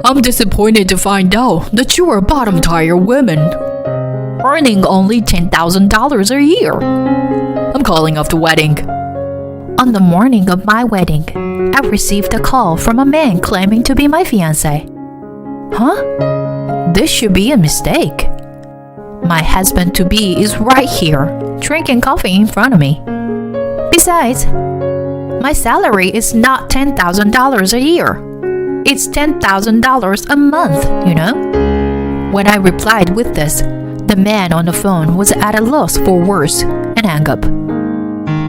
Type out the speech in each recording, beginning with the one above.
I'm disappointed to find out that you are a bottom-tier woman, earning only $10,000 a year. I'm calling off the wedding." On the morning of my wedding, I received a call from a man claiming to be my fiancé. Huh? This should be a mistake. My husband-to-be is right here, drinking coffee in front of me. Besides, my salary is not $10,000 a year. It's $10,000 a month, you know? When I replied with this, the man on the phone was at a loss for words and hung up.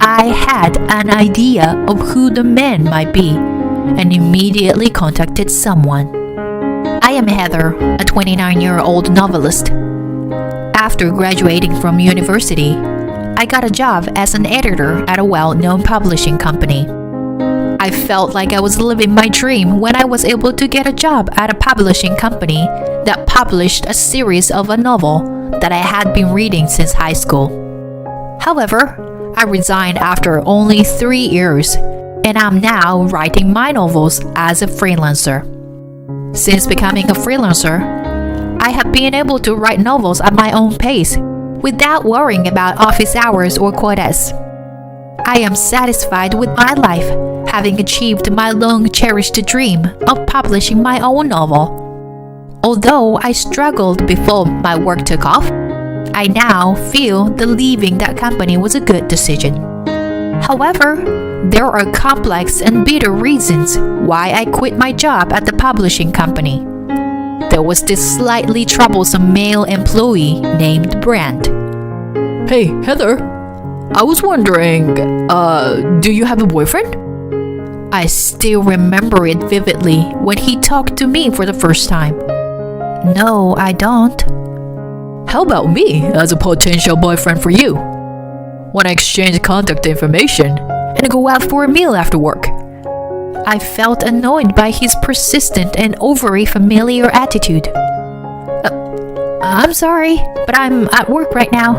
I had an idea of who the man might be and immediately contacted someone. I am Heather, a 29-year-old novelist. After graduating from university, I got a job as an editor at a well-known publishing company. I felt like I was living my dream when I was able to get a job at a publishing company that published a series of a novel that I had been reading since high school. However, I resigned after only 3 years, and I'm now writing my novels as a freelancer. Since becoming a freelancer, I have been able to write novels at my own pace without worrying about office hours or quotas. I am satisfied with my life, having achieved my long-cherished dream of publishing my own novel. Although I struggled before my work took off, I now feel that leaving that company was a good decision. However, there are complex and bitter reasons why I quit my job at the publishing company. There was this slightly troublesome male employee named Brand. "Hey, Heather, I was wondering, do you have a boyfriend?" I still remember it vividly when he talked to me for the first time. No, I don't. "How about me as a potential boyfriend for you? Want to exchange contact information and go out for a meal after work?" I felt annoyed by his persistent and overly familiar attitude. I'm sorry, but I'm at work right now.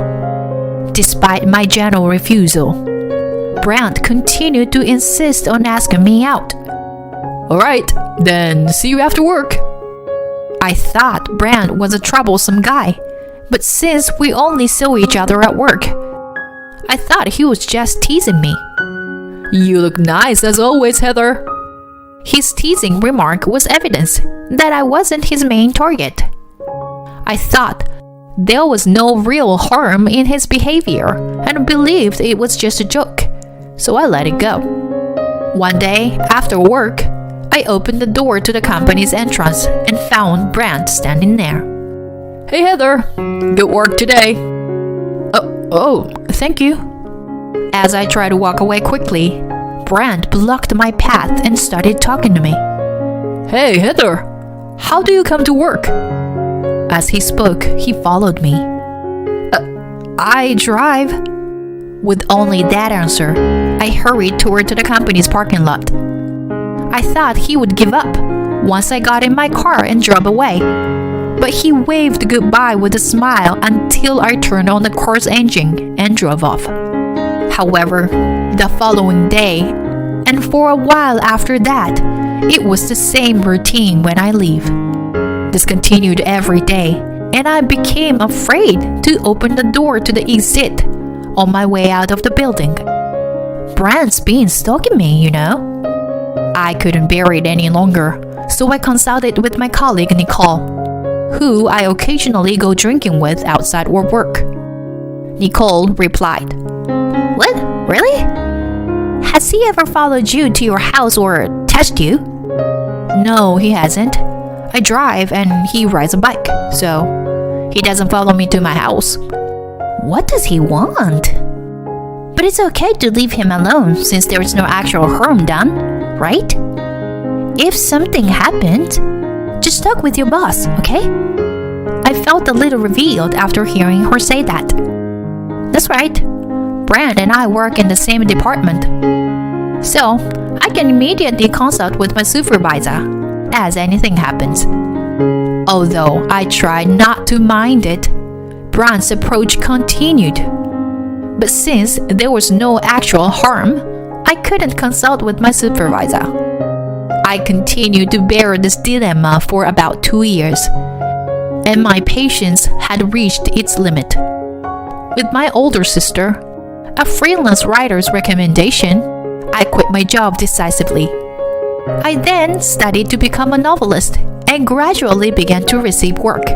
Despite my gentle refusal, Brandt continued to insist on asking me out. "All right, then see you after work." I thought Brandt was a troublesome guy, but since we only saw each other at work, I thought he was just teasing me. "You look nice as always, Heather." His teasing remark was evidence that I wasn't his main target. I thought there was no real harm in his behavior and believed it was just a joke, so I let it go. One day, after work, I opened the door to the company's entrance and found Brandt standing there. "Hey, Heather, good work today." Oh, thank you. As I tried to walk away quickly, Brandt blocked my path and started talking to me. "Hey, Heather, how do you come to work?" As he spoke, he followed me. I drive. With only that answer, I hurried toward the company's parking lot. I thought he would give up once I got in my car and drove away, but he waved goodbye with a smile until I turned on the car's engine and drove off. However, the following day, and for a while after that, it was the same routine when I leave. This continued every day, and I became afraid to open the door to the exit on my way out of the building. Brandt's been stalking me, you know. I couldn't bear it any longer, so I consulted with my colleague Nicole, who I occasionally go drinking with outside work. Nicole replied, "What? Really? Has he ever followed you to your house or touched you?" "No, he hasn't. I drive and he rides a bike, so he doesn't follow me to my house." What does he want? But it's okay to leave him alone since there is no actual harm done, right? If something happened, just talk with your boss, okay? I felt a little revealed after hearing her say that. That's right. Brand and I work in the same department, so I can immediately consult with my supervisor as anything happens. Although I tried not to mind it, Brand's approach continued. But since there was no actual harm, I couldn't consult with my supervisor. I continued to bear this dilemma for about 2 years, and my patience had reached its limit. With my older sister, a freelance writer's recommendation, I quit my job decisively. I then studied to become a novelist and gradually began to receive work.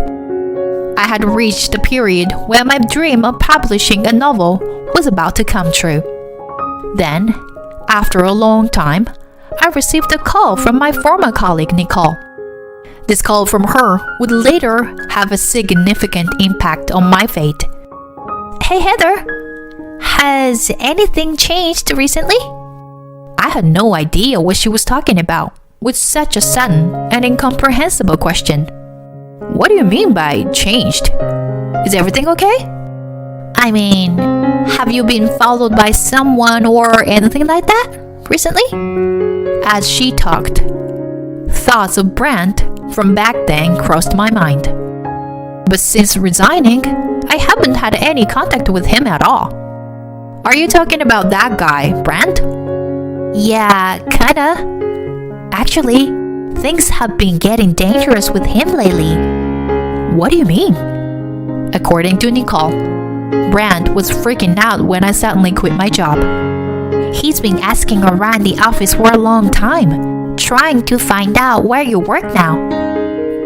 I had reached the period where my dream of publishing a novel was about to come true. Then, after a long time, I received a call from my former colleague Nicole. This call from her would later have a significant impact on my fate. "Hey Heather, has anything changed recently?" I had no idea what she was talking about with such a sudden and incomprehensible question. "What do you mean by changed? Is everything okay?" "I mean, have you been followed by someone or anything like that recently?" As she talked, thoughts of Brent from back then crossed my mind. But since resigning, I haven't had any contact with him at all. "Are you talking about that guy, Brent?" "Yeah, kinda. Actually, things have been getting dangerous with him lately." "What do you mean?" According to Nicole, Brent was freaking out when I suddenly quit my job. "He's been asking around the office for a long time, trying to find out where you work now."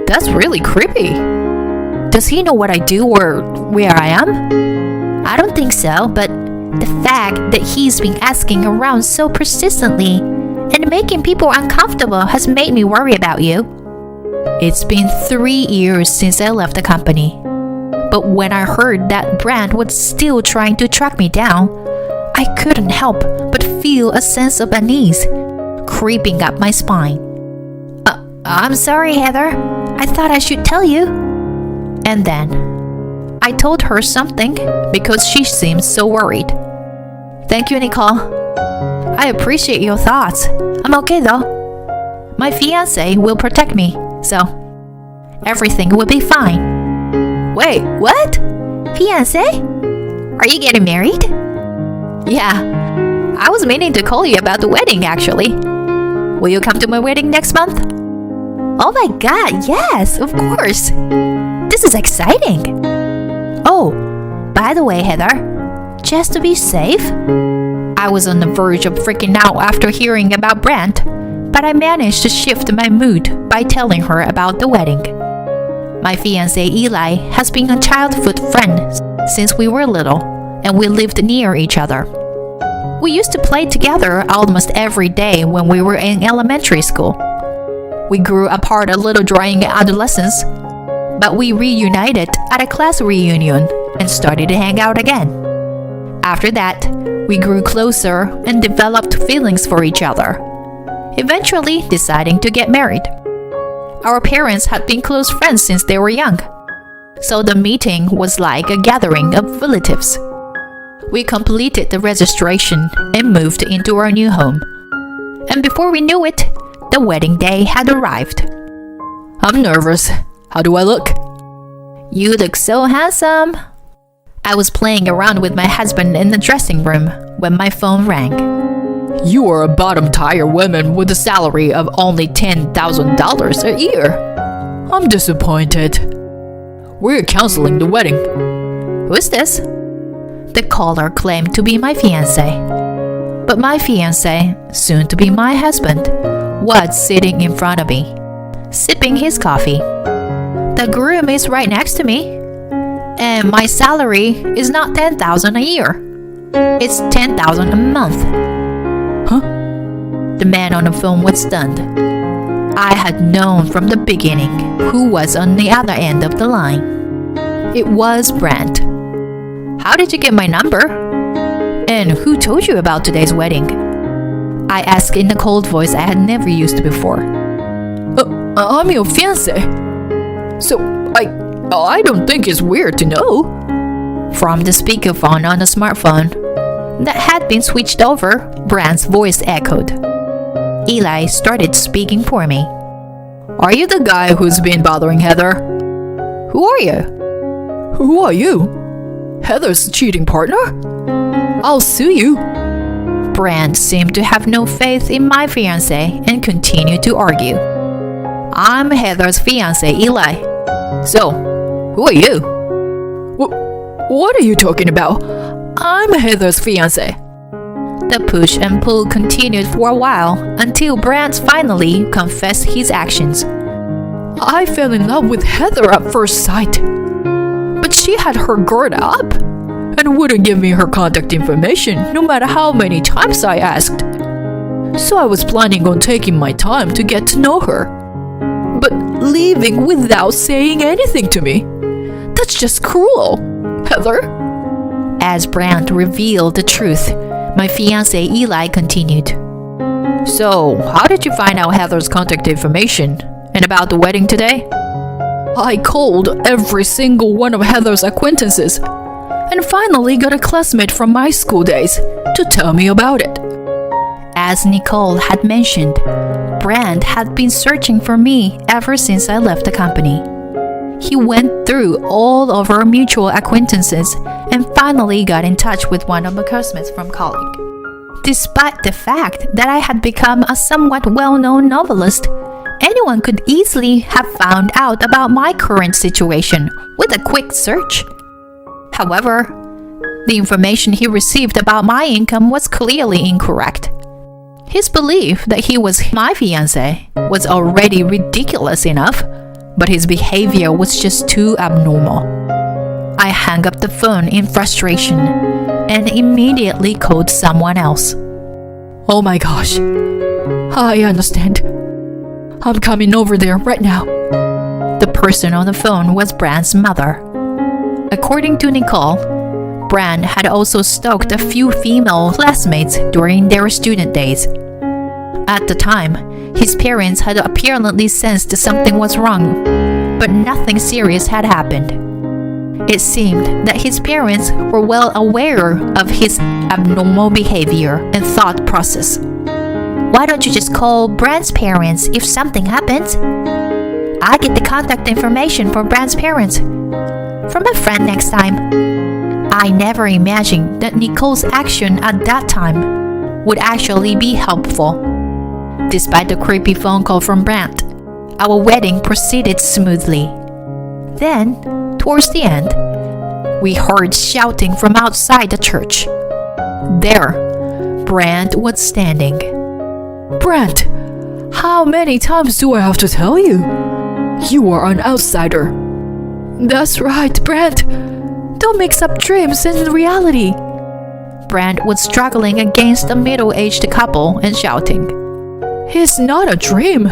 "That's really creepy. Does he know what I do or where I am?" "I don't think so, but the fact that he's been asking around so persistently and making people uncomfortable has made me worry about you." It's been 3 years since I left the company. But when I heard that Brand was still trying to track me down, I couldn't help but feel a sense of unease creeping up my spine. I'm sorry, Heather. I thought I should tell you." And then I told her something because she seemed so worried. "Thank you, Nicole. I appreciate your thoughts. I'm okay though. My fiancé will protect me, so everything will be fine." "Wait, what? Fiancé? Are you getting married?" "Yeah, I was meaning to call you about the wedding actually. Will you come to my wedding next month?" "Oh my god, yes, of course. This is exciting." "Oh, by the way, Heather, just to be safe," I was on the verge of freaking out after hearing about Brent, but I managed to shift my mood by telling her about the wedding. My fiancé Eli has been a childhood friend since we were little, and we lived near each other. We used to play together almost every day when we were in elementary school. We grew apart a little during adolescence, but we reunited at a class reunion and started to hang out again. After that, we grew closer and developed feelings for each other, eventually deciding to get married. Our parents had been close friends since they were young, so the meeting was like a gathering of relatives. We completed the registration and moved into our new home. And before we knew it, the wedding day had arrived. "I'm nervous. How do I look?" "You look so handsome." I was playing around with my husband in the dressing room when my phone rang. "You are a bottom-tier woman with a salary of only $10,000 a year. I'm disappointed. We're canceling the wedding." "Who's this?" The caller claimed to be my fiancé. But my fiancé, soon to be my husband, was sitting in front of me, sipping his coffee. "The groom is right next to me, and my salary is not $10,000 a year. It's $10,000 a month." "Huh?" The man on the phone was stunned. I had known from the beginning who was on the other end of the line. It was Brent. "How did you get my number? And who told you about today's wedding?" I asked in a cold voice I had never used before. I'm your fiancé. So I don't think it's weird to know." From the speakerphone on the smartphone that had been switched over, Brand's voice echoed. Eli started speaking for me. "Are you the guy who's been bothering Heather?" "Who are you?" "Who are you? Heather's cheating partner? I'll sue you." Brand seemed to have no faith in my fiancé and continued to argue. I'm Heather's fiancé, Eli. So, who are you? What are you talking about? I'm Heather's fiancé. The push and pull continued for a while until Brand finally confessed his actions. I fell in love with Heather at first sight. But she had her guard up and wouldn't give me her contact information no matter how many times I asked. So I was planning on taking my time to get to know her. But leaving without saying anything to me, that's just cruel, Heather. As Brand revealed the truth, my fiancé Eli continued. So, how did you find out Heather's contact information? And about the wedding today? I called every single one of Heather's acquaintances and finally got a classmate from my school days to tell me about it. As Nicole had mentioned, Brand had been searching for me ever since I left the company. He went through all of our mutual acquaintances and finally got in touch with one of my classmates from college. Despite the fact that I had become a somewhat well-known novelist, anyone could easily have found out about my current situation with a quick search. However, the information he received about my income was clearly incorrect. His belief that he was my fiancé was already ridiculous enough, but his behavior was just too abnormal. I hung up the phone in frustration and immediately called someone else. Oh my gosh, I understand. I'm coming over there right now. The person on the phone was Brand's mother. According to Nicole, Brand had also stalked a few female classmates during their student days. At the time, his parents had apparently sensed something was wrong, but nothing serious had happened. It seemed that his parents were well aware of his abnormal behavior and thought process. Why don't you just call Brand's parents if something happens? I'll get the contact information for Brand's parents from a friend next time. I never imagined that Nicole's action at that time would actually be helpful. Despite the creepy phone call from Brand, our wedding proceeded smoothly. Then, towards the end, we heard shouting from outside the church. There, Brand was standing. Brand, how many times do I have to tell you? You are an outsider. That's right, Brand. Don't mix up dreams and reality. Brand was struggling against a middle-aged couple and shouting. It's not a dream.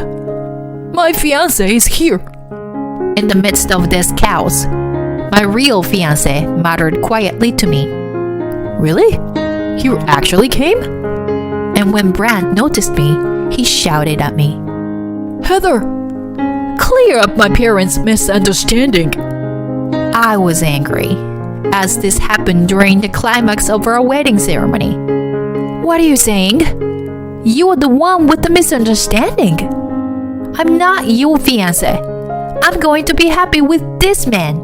My fiancé is here. In the midst of this chaos, my real fiancé muttered quietly to me. Really? You actually came? And when Brand noticed me, he shouted at me. Heather, clear up my parents' misunderstanding. I was angry, as this happened during the climax of our wedding ceremony. What are you saying? You are the one with the misunderstanding. I'm not your fiancé. I'm going to be happy with this man,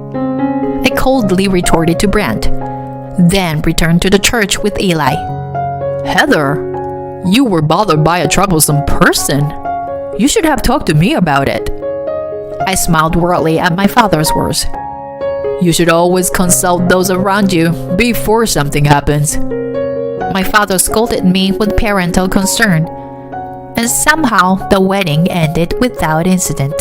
I coldly retorted to Brand, then returned to the church with Eli. Heather, you were bothered by a troublesome person. You should have talked to me about it. I smiled warily at my father's words. You should always consult those around you before something happens. My father scolded me with parental concern, and somehow the wedding ended without incident.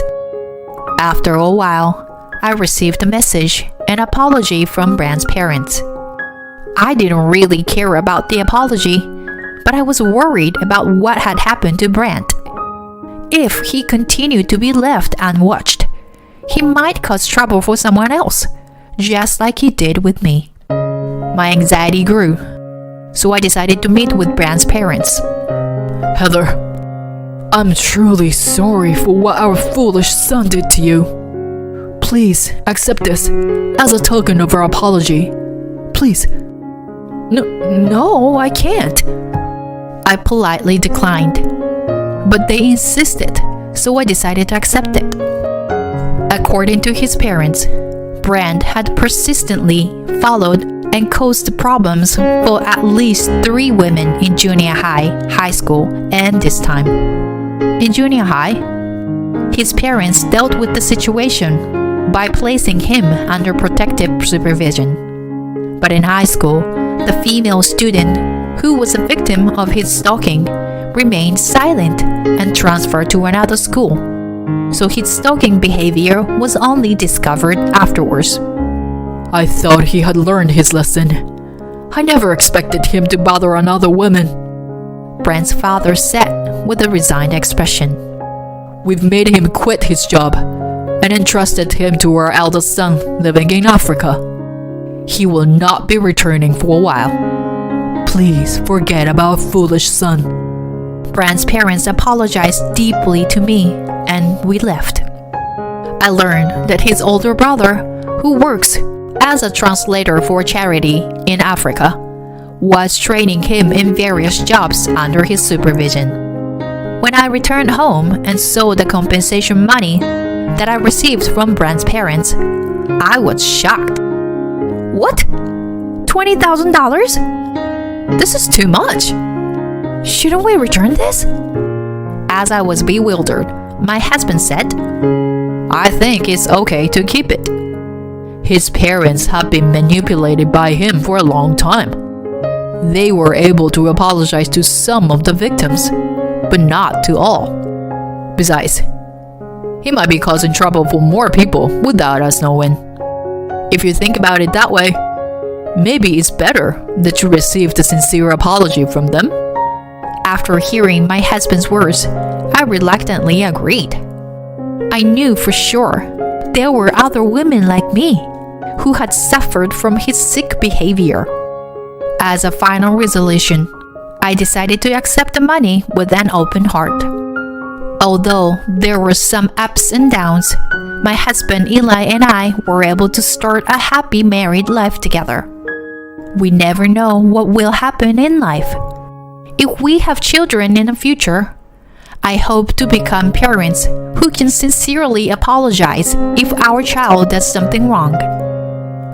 After a while, I received a message, an apology from Brand's parents. I didn't really care about the apology, but I was worried about what had happened to Brand. If he continued to be left unwatched, he might cause trouble for someone else, just like he did with me. My anxiety grew, so I decided to meet with Brand's parents. Heather, I'm truly sorry for what our foolish son did to you. Please accept this as a token of our apology. Please. No, I can't. I politely declined, but they insisted, so I decided to accept it. According to his parents, Brand had persistently followed and caused problems for at least 3 women in junior high, high school, and this time. In junior high, his parents dealt with the situation by placing him under protective supervision. But in high school, the female student who was a victim of his stalking remained silent and transferred to another school. So his stalking behavior was only discovered afterwards. I thought he had learned his lesson. I never expected him to bother another woman, Brent's father said with a resigned expression. We've made him quit his job and entrusted him to our eldest son living in Africa. He will not be returning for a while. Please forget about our foolish son. Brent's parents apologized deeply to me and we left. I learned that his older brother, who works as a translator for charity in Africa, was training him in various jobs under his supervision. When I returned home and saw the compensation money that I received from Brent's parents, I was shocked. What? $20,000? This is too much. Shouldn't we return this? As I was bewildered, my husband said, I think it's okay to keep it. His parents have been manipulated by him for a long time. They were able to apologize to some of the victims, but not to all. Besides, he might be causing trouble for more people without us knowing. If you think about it that way, maybe it's better that you received a sincere apology from them. After hearing my husband's words, I reluctantly agreed. I knew for sure there were other women like me who had suffered from his sick behavior. As a final resolution, I decided to accept the money with an open heart. Although there were some ups and downs, my husband Eli and I were able to start a happy married life together. We never know what will happen in life. If we have children in the future, I hope to become parents who can sincerely apologize if our child does something wrong.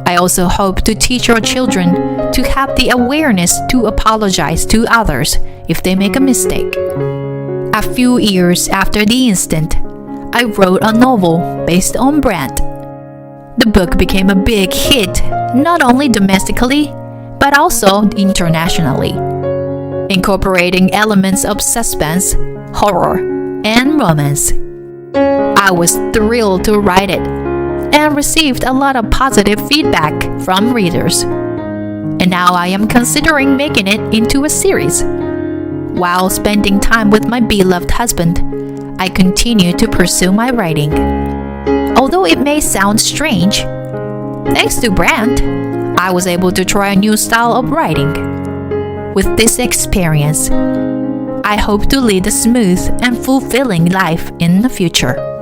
I also hope to teach our children to have the awareness to apologize to others if they make a mistake. A few years after the incident, I wrote a novel based on Brent. The book became a big hit, not only domestically, but also internationally, incorporating elements of suspense, horror, and romance. I was thrilled to write it and received a lot of positive feedback from readers. And now I am considering making it into a series. While spending time with my beloved husband, I continue to pursue my writing. Although it may sound strange, thanks to Brent, I was able to try a new style of writing. With this experience, I hope to lead a smooth and fulfilling life in the future.